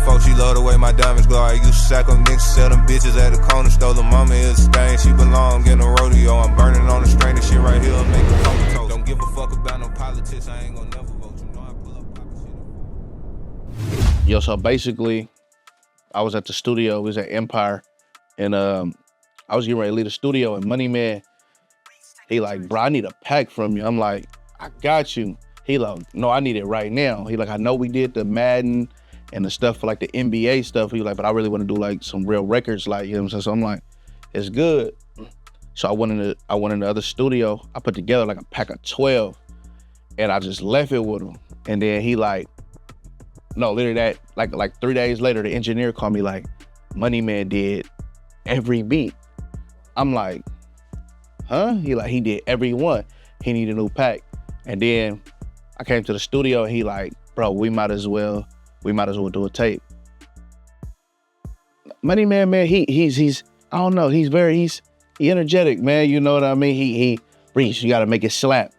folks, she love the way my diamonds glow. I used to sack them niggas, sell them bitches at the corner store. The mama is a stain, she belong in a rodeo. I'm burning on the string, this shit right here, make a comatose. Don't give a fuck about no politics, I ain't gon' never vote. You know I pull up poppin' shit. Yo, so basically, I was at the studio, it was at Empire, and I was getting ready to leave the studio, and Money Man, he like, bro, I need a pack from you. I'm like, I got you. He like, no, I need it right now. He like, I know we did the Madden and the stuff for like the NBA stuff. He like, but I really want to do like some real records, like, you know what I'm saying? So I'm like, it's good. So I went in the other studio. I put together like a pack of 12, and I just left it with him. And then he like, no, literally that, like 3 days later, the engineer called me like, Money Man did every beat. I'm like, huh? He like, he did every one. He need a new pack. And then I came to the studio, and he like, bro, we might as well do a tape. Money Man, he's I don't know, he energetic, man. You know what I mean? He Reece, you gotta make it slap.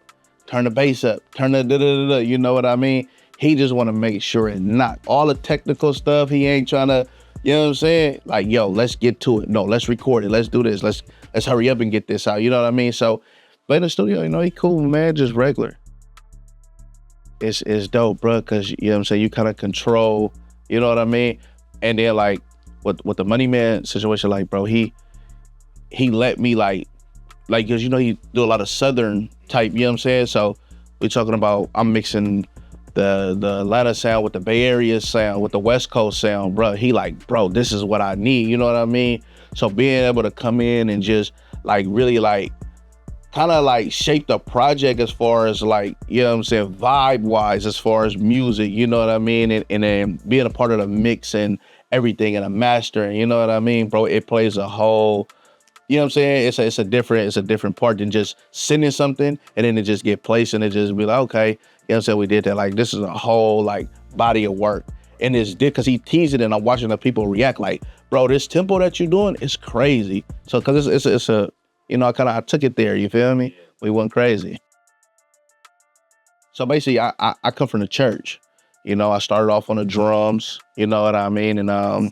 Turn the bass up, turn the da-da-da-da, you know what I mean? He just wanna make sure it knock. All the technical stuff, he ain't trying to, you know what I'm saying? Like, yo, let's get to it. No, let's record it. Let's do this. Let's hurry up and get this out. You know what I mean? So, but in the studio, you know, he cool, man, just regular. It's dope, bro, because, you know what I'm saying, you kind of control, you know what I mean? And then, like, with the Money Man situation, like, bro, he let me, like, because, you know, he do a lot of Southern type, you know what I'm saying? So we talking about, I'm mixing the Atlanta sound with the Bay Area sound, with the West Coast sound, bro. He like, bro, this is what I need, you know what I mean? So being able to come in and just, like, really, like, kind of like shape the project as far as, like, you know what I'm saying, vibe wise, as far as music, you know what I mean? And then being a part of the mix and everything and a mastering, you know what I mean, bro? It plays a whole, you know what I'm saying? It's a different part than just sending something and then it just get placed and it just be like, okay, you know what I'm saying, we did that. Like, this is a whole, like, body of work. And it's because he teased it and I'm watching the people react like, bro, this tempo that you're doing is crazy. So, cause it's a, you know, I took it there, you feel me? We went crazy. So basically, I come from the church. You know, I started off on the drums, you know what I mean? And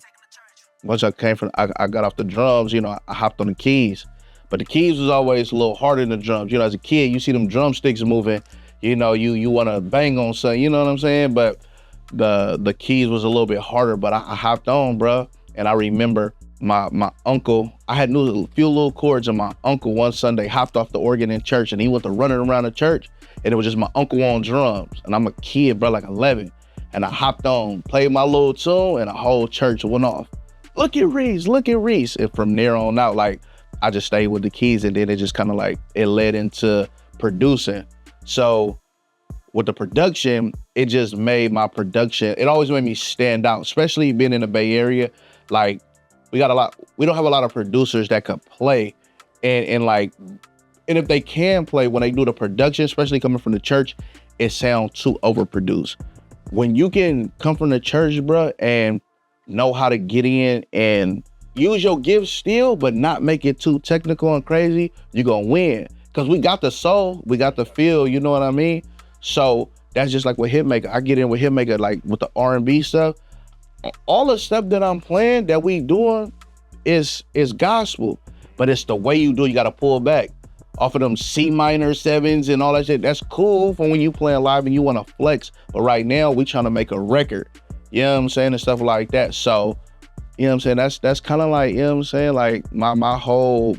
once I got off the drums, you know, I hopped on the keys. But the keys was always a little harder than the drums. You know, as a kid, you see them drumsticks moving, you know, you want to bang on something, you know what I'm saying? But the keys was a little bit harder, but I hopped on, bro. And I remember my uncle, I had knew a few little chords, and my uncle one Sunday hopped off the organ in church and he went to running around the church and it was just my uncle on drums. And I'm a kid, bro, like 11. And I hopped on, played my little tune, and the whole church went off. Look at Reece, look at Reece. And from there on out, like, I just stayed with the keys, and then it just kind of like, it led into producing. So with the production, it just made my production, it always made me stand out, especially being in the Bay Area. Like, we don't have a lot of producers that could play, and if they can play, when they do the production, especially coming from the church, it sounds too overproduced. When you can come from the church, bro, and know how to get in and use your gifts still, but not make it too technical and crazy, you're gonna win. Cause we got the soul, we got the feel, you know what I mean? So that's just like with Hitmaker. I get in with Hitmaker, like with the R&B stuff. All the stuff that I'm playing, that we doing, is gospel, but it's the way you do it. You gotta pull back off of them C minor sevens and all that shit. That's cool for when you playing live and you wanna flex. But right now we trying to make a record, you know what I'm saying, and stuff like that. So, you know what I'm saying, that's kind of like, you know what I'm saying, like my whole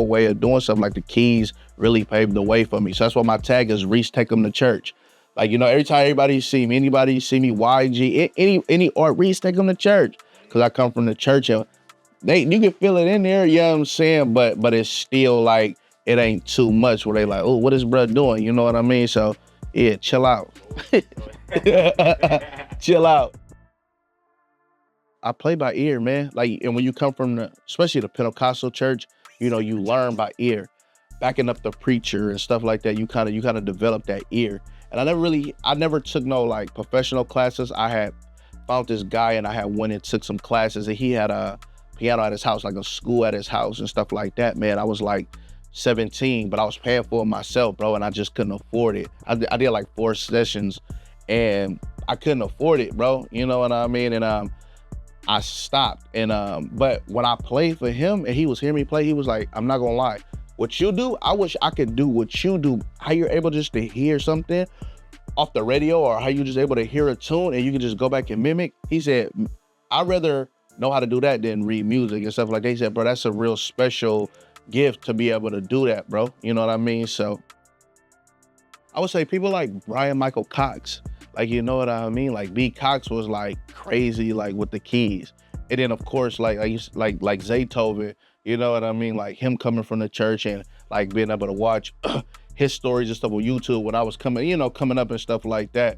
way of doing something. Like the keys really paved the way for me. So that's why my tag is Reece Take Them to Church. Like, you know, every time anybody see me, YG, any art, Reece Take Them to Church. Cause I come from the church and you can feel it in there, you know what I'm saying? But it's still like, it ain't too much where they like, oh, what is bruh doing? You know what I mean? So yeah, chill out. Chill out. I play by ear, man. Like, and when you come from especially the Pentecostal church, you know, you learn by ear. Backing up the preacher and stuff like that, you kind of develop that ear. And I never took no like professional classes. I had found this guy and I had went and took some classes, and he had a piano at his house, like a school at his house and stuff like that, man. I was like 17, but I was paying for it myself, bro, and I just couldn't afford it. I did like 4 sessions and I couldn't afford it, bro. You know what I mean? And I stopped. And but when I played for him and he was hearing me play, he was like, I'm not gonna lie, what you do, I wish I could do what you do. How you're able just to hear something off the radio, or how you just able to hear a tune and you can just go back and mimic. He said, I'd rather know how to do that than read music and stuff like that. He said, bro, that's a real special gift to be able to do that, bro. You know what I mean? So I would say people like Brian Michael Cox, like, you know what I mean? Like B Cox was like crazy, like with the keys. And then of course, like Zaytoven, you know what I mean? Like him coming from the church and like being able to watch his stories and stuff on YouTube when I was coming up and stuff like that.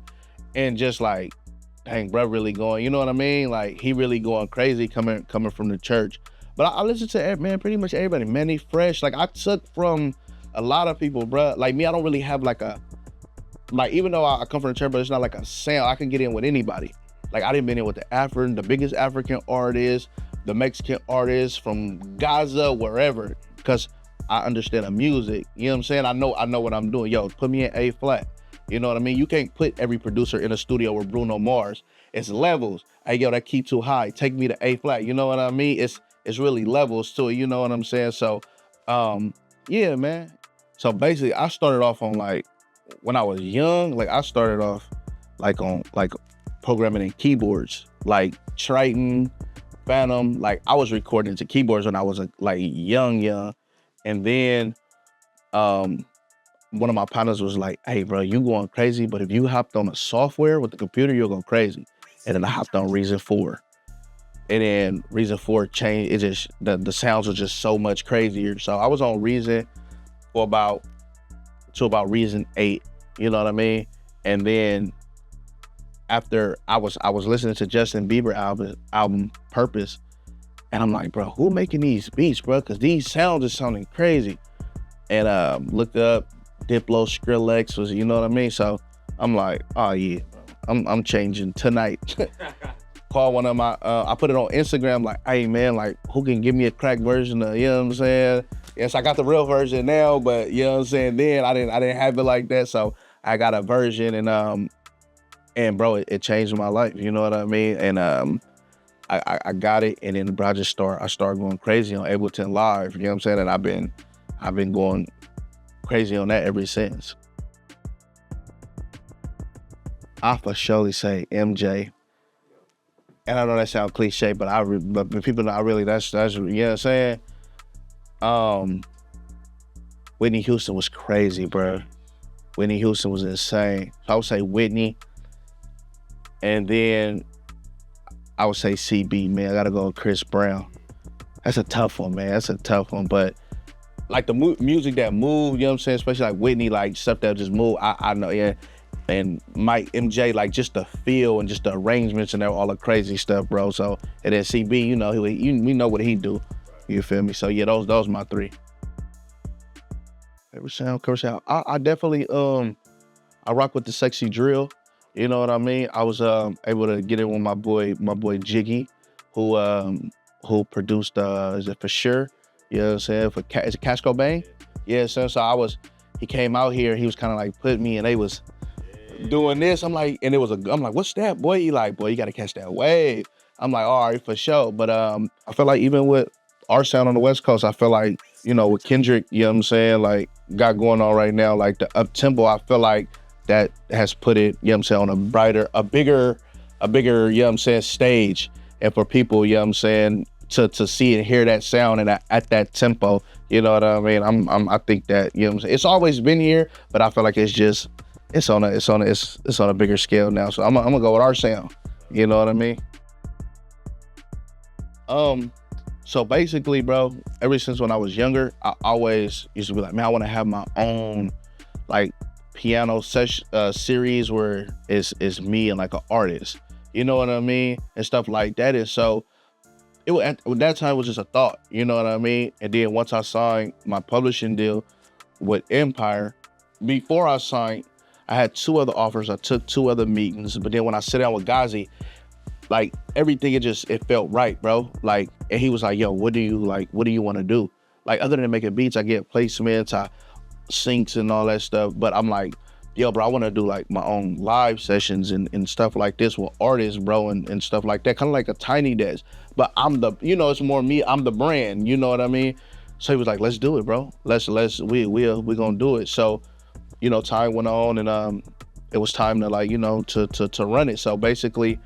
And just like, dang, bro, really going, you know what I mean? Like he really going crazy coming from the church. But I listen to, man, pretty much everybody. Manny Fresh, like I took from a lot of people, bro. Like me, I don't really have like even though I come from the church, but it's not like a sound. I can get in with anybody. Like I didn't been in with the biggest African artists, the Mexican artists from Gaza, wherever, because I understand the music. You know what I'm saying? I know what I'm doing. Yo, put me in A flat. You know what I mean? You can't put every producer in a studio with Bruno Mars. It's levels. Hey, yo, that key too high. Take me to A flat. You know what I mean? It's really levels to it. You know what I'm saying? So, yeah, man. So basically, I started off on like, when I was young, like I started off like on like programming in keyboards, like Triton, Phantom. Like I was recording to keyboards when I was like young. And then one of my partners was like, hey bro, you going crazy, but if you hopped on a software with the computer, you'll go crazy. And then I hopped on Reason 4. And then Reason 4 changed, it just, the sounds were just so much crazier. So I was on Reason for about Reason 8, you know what I mean? And then after I was listening to Justin Bieber album Purpose, and I'm like, bro, who making these beats, bro? Cause these sounds are sounding crazy. And looked up Diplo, Skrillex was, you know what I mean? So I'm like, oh yeah, I'm changing tonight. Call one of my, I put it on Instagram, like, hey man, like who can give me a crack version of, you know what I'm saying? Yes, I got the real version now, but you know what I'm saying? Then I didn't have it like that. So I got a version and bro, it changed my life. You know what I mean? And I got it, and then bro, I started going crazy on Ableton Live. You know what I'm saying? And I've been going crazy on that ever since. I for surely say MJ. And I know that sounds cliche, but people know that's you know what I'm saying? Whitney Houston was crazy, bro. Whitney Houston was insane. So I would say Whitney. And then I would say CB, man. I gotta go with Chris Brown. That's a tough one, man. That's a tough one. But like the music that moved, you know what I'm saying? Especially like Whitney, like stuff that just moved. I know, yeah. And Mike, MJ, like just the feel and just the arrangements and all the crazy stuff, bro. So, and then CB, you know, we know what he do. You feel me? So yeah, those my three. Favorite sound. I definitely I rock with the sexy drill. You know what I mean? I was able to get in with my boy Jiggy, who produced is it For Sure? You know what I'm saying? Is it Cash Cobain? Yeah, so he came out here, he was kind of like put me, and they was doing this. I'm like, what's that, boy? He like, boy, you gotta catch that wave. I'm like, all right, for sure. But I feel like even with our sound on the West Coast, I feel like, you know, with Kendrick, you know what I'm saying, like got going on right now, like the up tempo, I feel like that has put it, you know what I'm saying, on a bigger, you know what I'm saying, stage. And for people, you know what I'm saying, to see and hear that sound and at that tempo, you know what I mean? I think that, you know what I'm saying, it's always been here, but I feel like it's on a bigger scale now. So I'm gonna go with our sound. You know what I mean? So basically, bro, ever since when I was younger, I always used to be like, man, I want to have my own like piano series where it's me and like an artist. You know what I mean? And stuff like that. And so at that time it was just a thought. You know what I mean? And then once I signed my publishing deal with Empire, before I signed, I had 2 other offers. I took 2 other meetings, but then when I sit down with Ghazi, like everything, it felt right, bro. Like, and he was like, yo, what do you want to do? Like, other than making beats, I get placements, I syncs and all that stuff. But I'm like, yo, bro, I want to do like my own live sessions and stuff like this with artists, bro, and stuff like that, kind of like a Tiny Desk. But I'm the, it's more me. I'm the brand. You know what I mean? So he was like, let's do it, bro. We gonna do it. So, time went on, and it was time to like, to run it. So basically,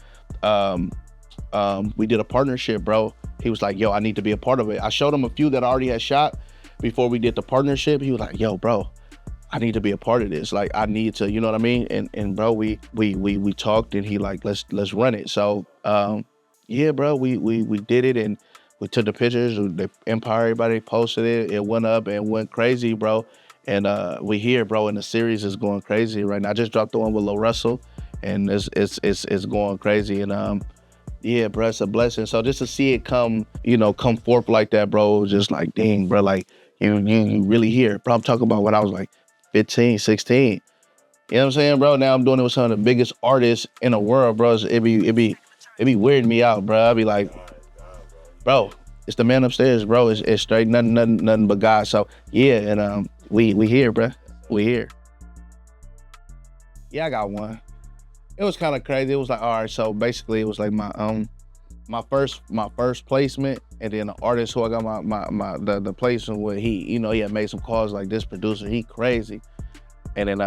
um, we did a partnership, bro. He was like, yo, I need to be a part of it. I showed him a few that I already had shot before we did the partnership. He was like, yo, bro, I need to be a part of this. Like, I need to, you know what I mean? And bro, we talked, and he like, let's run it. So yeah, bro, we did it, and we took the pictures. The Empire, everybody posted it. It went up and went crazy, bro. And we here, bro, and the series is going crazy right now. I just dropped the one with Lil Russell, and it's going crazy. And yeah, bro, it's a blessing. So just to see it come forth like that, bro, just like, dang, bro, like you really here. Bro, I'm talking about when I was like 15, 16. You know what I'm saying, bro? Now I'm doing it with some of the biggest artists in the world, bro. It be weirding me out, bro. I be like, bro, it's the man upstairs, bro. It's straight nothing but God. So yeah, and we here, bro. We here. Yeah, I got one. It was kind of crazy. It was like, all right, so basically it was like my first placement, and then the artist who I got the placement with, he had made some calls like, this producer, he crazy. And then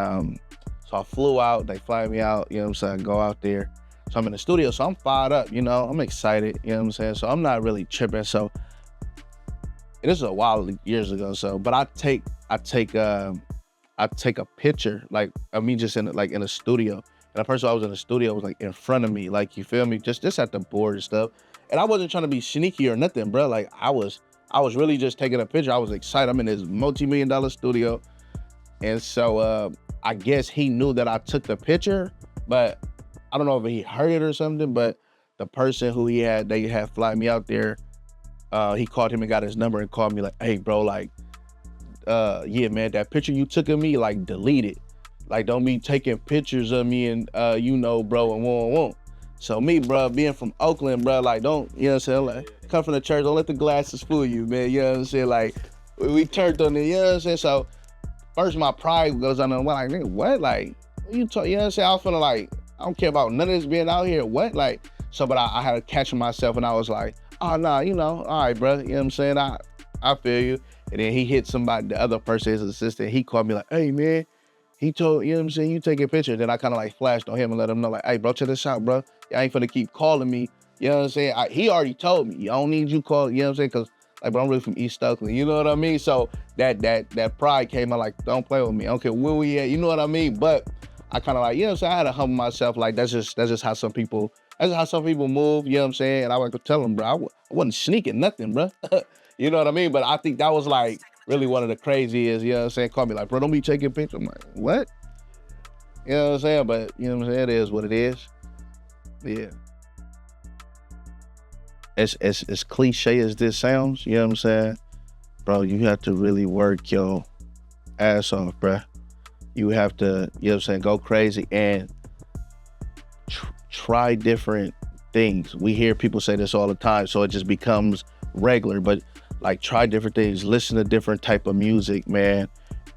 so I flew out, they fly me out, you know what I'm saying, go out there. So I'm in the studio, so I'm fired up, I'm excited, you know what I'm saying? So I'm not really tripping. So this is a while, years ago. So, but I take a picture, like of me just in a studio. And the person I was in the studio was like in front of me, like, you feel me? Just at the board and stuff. And I wasn't trying to be sneaky or nothing, bro. Like I was really just taking a picture. I was excited. I'm in this multi-million-dollar studio. And so I guess he knew that I took the picture, but I don't know if he heard it or something, but the person who they had fly me out there, he called him and got his number and called me like, hey, bro, like, yeah, man, that picture you took of me, like, delete it. Like, don't be taking pictures of me and, bro, and won't. So me, bro, being from Oakland, bro, like, don't, you know what I'm saying? Like, come from the church, don't let the glasses fool you, man. You know what I'm saying? Like, we turned on it, you know what I'm saying? So first my pride goes on, like, nigga, what? Like, you know what I'm saying? I was feeling like, I don't care about none of this being out here. What? Like, so, but I had to catch myself, and I was like, oh, nah, all right, bro. You know what I'm saying? I feel you. And then he hit somebody, the other person, his assistant, he called me like, hey, man, he told, you know what I'm saying, you take a picture. Then I kind of like flashed on him and let him know, like, hey, bro, check this out, bro. I ain't finna keep calling me. You know what I'm saying? He already told me, I don't need you calling, you know what I'm saying? Because, like, bro, I'm really from East Oakland, you know what I mean? So that pride came out, like, don't play with me. I don't care where we at, you know what I mean? But I kind of like, you know what I'm saying? I had to humble myself. Like, that's just how some people move, you know what I'm saying? And I would tell them, bro, I wasn't sneaking nothing, bro. You know what I mean? But I think that was like really one of the craziest, you know what I'm saying? Call me like, bro, don't be taking pictures. I'm like, what? You know what I'm saying? But you know what I'm saying? It is what it is. Yeah. As cliche as this sounds, you know what I'm saying? Bro, you have to really work your ass off, bro. You have to, you know what I'm saying, go crazy and try different things. We hear people say this all the time, so it just becomes regular, but like, try different things, listen to different type of music, man.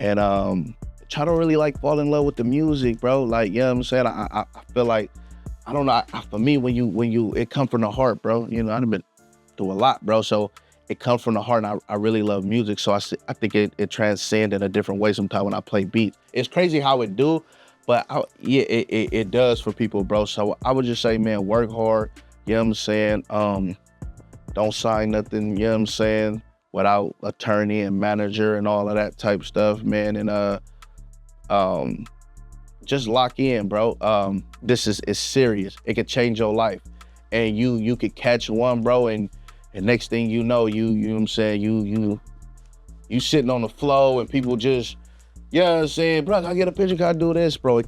And try to really like fall in love with the music, bro. Like, you know what I'm saying? I feel like, I don't know, for me, when you it come from the heart, bro. You know, I've been through a lot, bro. So it comes from the heart, and I really love music. So I think it transcends in a different way sometimes when I play beats. It's crazy how it do, but it does for people, bro. So I would just say, man, work hard. You know what I'm saying? Don't sign nothing, you know what I'm saying, without attorney and manager and all of that type stuff, man. And just lock in, bro. This is serious. It could change your life. And you could catch one, bro, and next thing you know, you know what I'm saying, you sitting on the floor and people just, you know what I'm saying, bro, can I get a picture, can I do this, bro? It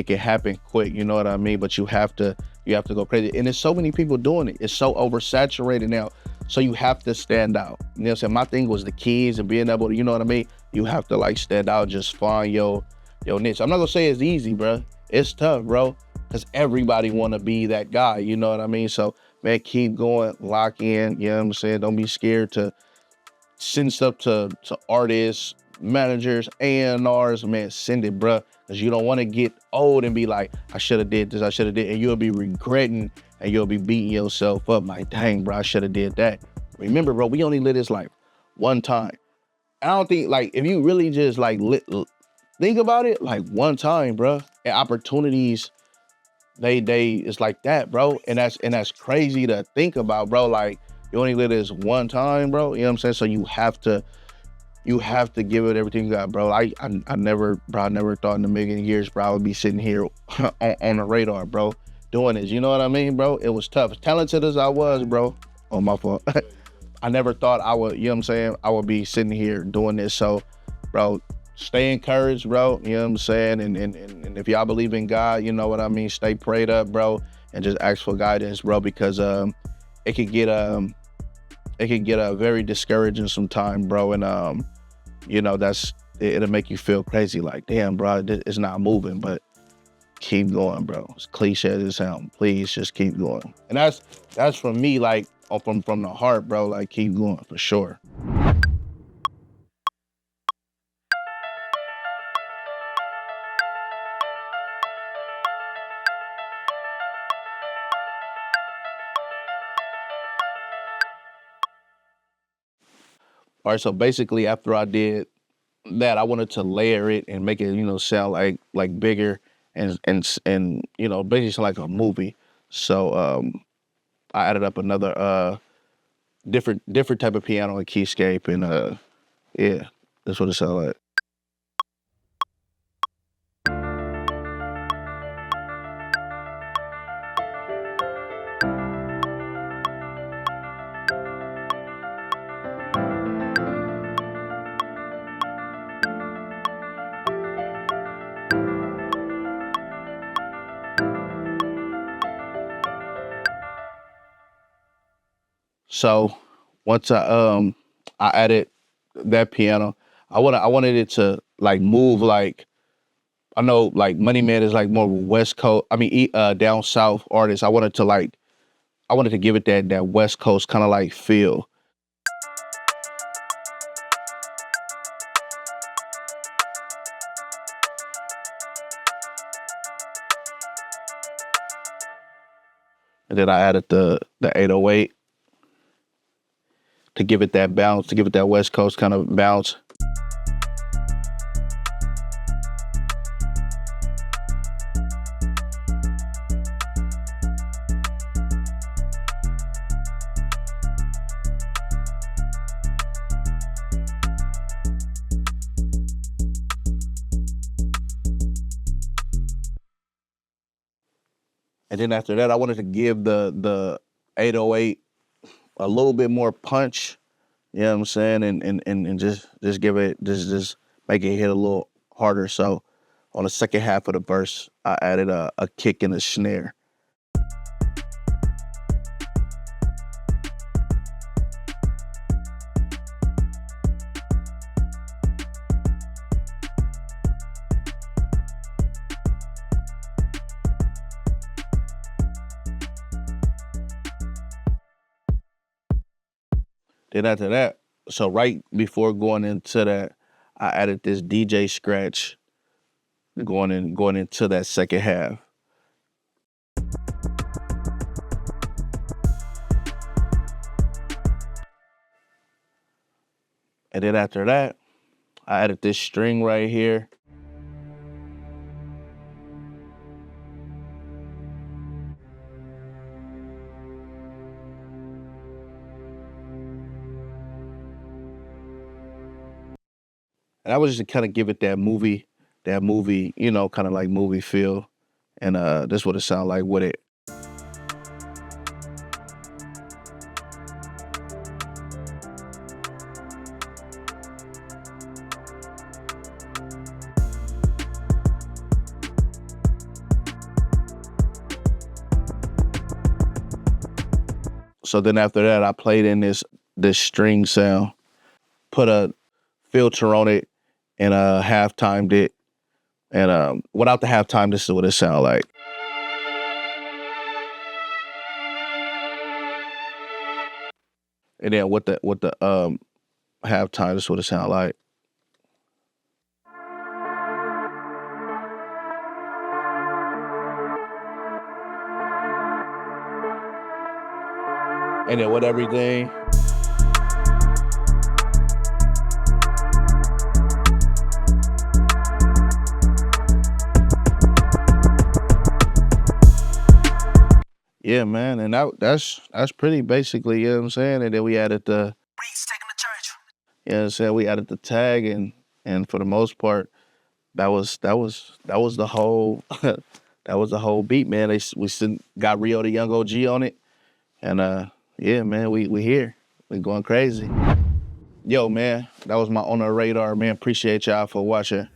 can happen quick, you know what I mean? But you have to go crazy. And there's so many people doing it. It's so oversaturated now. So you have to stand out. You know what I'm saying? My thing was the keys and being able to, you know what I mean? You have to like stand out, just find your niche. I'm not gonna say it's easy, bro. It's tough, bro, because everybody wanna be that guy, you know what I mean? So, man, keep going, lock in, you know what I'm saying? Don't be scared to send stuff to artists, managers, A&Rs, man, send it, bro. because you don't want to get old and be like, I should have did this, I should have did, and you'll be regretting and you'll be beating yourself up like, dang, bro, I should have did that. Remember, bro, we only live this life one time. I don't think, like, if you really just like think about it, like one time, bro, and opportunities, they it's like that, bro, and that's crazy to think about, bro. Like, you only live this one time, bro. You know what I'm saying? So you have to give it everything you got, bro. I never thought in a million years, bro, I would be sitting here on the radar, bro, doing this. You know what I mean, bro? It was tough. As talented as I was, bro. Oh, my fault. I never thought I would, you know what I'm saying, I would be sitting here doing this. So, bro, stay encouraged, bro. You know what I'm saying? And if y'all believe in God, you know what I mean, stay prayed up, bro, and just ask for guidance, bro, because it could get very discouraging sometime, bro. And you know, it'll make you feel crazy, like, damn, bro, it's not moving, but keep going, bro. As cliche as it sounds, please just keep going. And that's from me, like, from the heart, bro. Like, keep going for sure. All right, so basically after I did that, I wanted to layer it and make it, you know, sound like bigger and you know, basically sound like a movie. So I added up another different type of piano and keyscape, and yeah, that's what it sounded like. So once I added that piano, I wanted it to like move, like, I know like Money Man is like more West Coast, I mean down south artist. I wanted to give it that West Coast kind of like feel. And then I added the 808 to give it that bounce, to give it that West Coast kind of bounce. And then after that, I wanted to give the 808 a little bit more punch. You know what I'm saying? And just give it, just make it hit a little harder. So on the second half of the verse, I added a kick and a snare. Then after that, so right before going into that, I added this DJ scratch going into that second half. And then after that, I added this string right here. And I was just to kind of give it that movie, you know, kind of like movie feel. And this is what it sounded like with it. So then after that, I played in this string sound, put a filter on it, and half-timed it. And without the halftime, this is what it sounded like. And then with the halftime, this is what it sounded like. And then with everything, yeah, man, and that's pretty basically, you know what I'm saying? And then we added the Reece taking the church. you know what I'm saying, we added the tag and for the most part, that was the whole that was the whole beat, man. We got Rio the Young OG on it. And yeah, man, we here. We going crazy. Yo, man, that was my On the Radar, man. Appreciate y'all for watching.